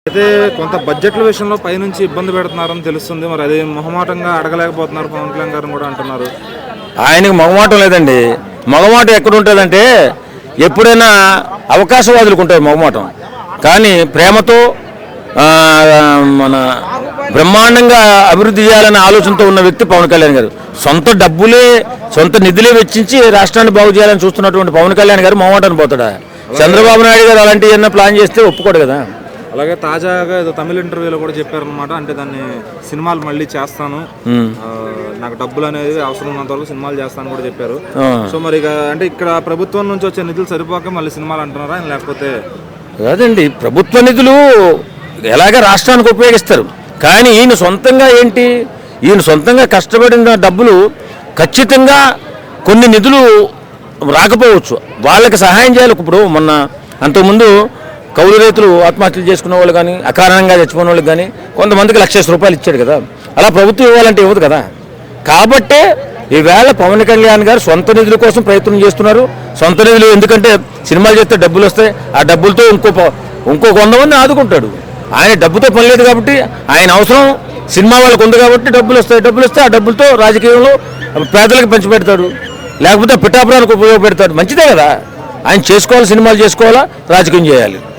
అయితే కొంత బడ్జెట్ల విషయంలో పైనుంచి ఇబ్బంది పెడుతున్నారని తెలుస్తుంది. మరి అదే మొహమాటంగా అడగలేకపోతున్నారు పవన్ కళ్యాణ్ గారిని కూడా అంటున్నారు. ఆయనకు మగమాటం లేదండి. మగమాటం ఎక్కడ ఉంటుందంటే ఎప్పుడైనా అవకాశవాదులకు ఉంటుంది మగమాటం. కానీ ప్రేమతో మన బ్రహ్మాండంగా అభివృద్ధి చేయాలనే ఆలోచనతో ఉన్న వ్యక్తి పవన్ కళ్యాణ్ గారు. సొంత నిధులే వెచ్చించి రాష్ట్రాన్ని బాగు చేయాలని చూస్తున్నటువంటి పవన్ కళ్యాణ్ గారు మగమాటాన్ని పోతాడా? చంద్రబాబు నాయుడు గారు అలాంటివి ఏమన్నా ప్లాన్ చేస్తే ఒప్పుకోడు కదా. అలాగే తాజాగా ఏదో తమిళ ఇంటర్వ్యూలో కూడా చెప్పారనమాట. అంటే దాన్ని సినిమాలు మళ్ళీ చేస్తాను, నాకు డబ్బులు అనేది అవసరం ఉన్నంత వరకు సినిమాలు చేస్తాను కూడా చెప్పారు. సో మరి అంటే ఇక్కడ ప్రభుత్వం నుంచి వచ్చే నిధులు సరిపోక మళ్ళీ సినిమాలు అంటున్నారా, లేకపోతే? కాదండి, ప్రభుత్వ నిధులు ఎలాగ రాష్ట్రానికి ఉపయోగిస్తారు. కానీ ఈయన సొంతంగా ఈయన సొంతంగా కష్టపడిన డబ్బులు ఖచ్చితంగా కొన్ని నిధులు రాకపోవచ్చు. వాళ్ళకి సహాయం చేయాలి. ఇప్పుడు మొన్న అంతకుముందు కౌలు రైతులు ఆత్మహత్యలు చేసుకున్న వాళ్ళు కానీ, అకారణంగా చచ్చిపోయిన వాళ్ళకి కానీ కొంతమందికి ₹1,00,000 ఇచ్చాడు కదా. అలా ప్రభుత్వం ఇవ్వాలంటే ఇవ్వదు కదా. కాబట్టే ఈవేళ పవన్ కళ్యాణ్ గారు సొంత నిధుల కోసం ప్రయత్నం చేస్తున్నారు. సొంత నిధులు ఎందుకంటే సినిమాలు చేస్తే డబ్బులు వస్తాయి. ఆ డబ్బులతో ఇంకో 100 మంది ఆదుకుంటాడు. ఆయన డబ్బుతో పని లేదు కాబట్టి, ఆయన అవసరం సినిమా వాళ్ళకు ఉంది కాబట్టి డబ్బులు వస్తే ఆ డబ్బులతో రాజకీయంలో పేదలకు పంచిపెడతాడు, లేకపోతే పిఠాపురానికి ఉపయోగపెడతాడు. మంచిదే కదా. ఆయన సినిమాలు చేసుకోవాలా, రాజకీయం చేయాలి.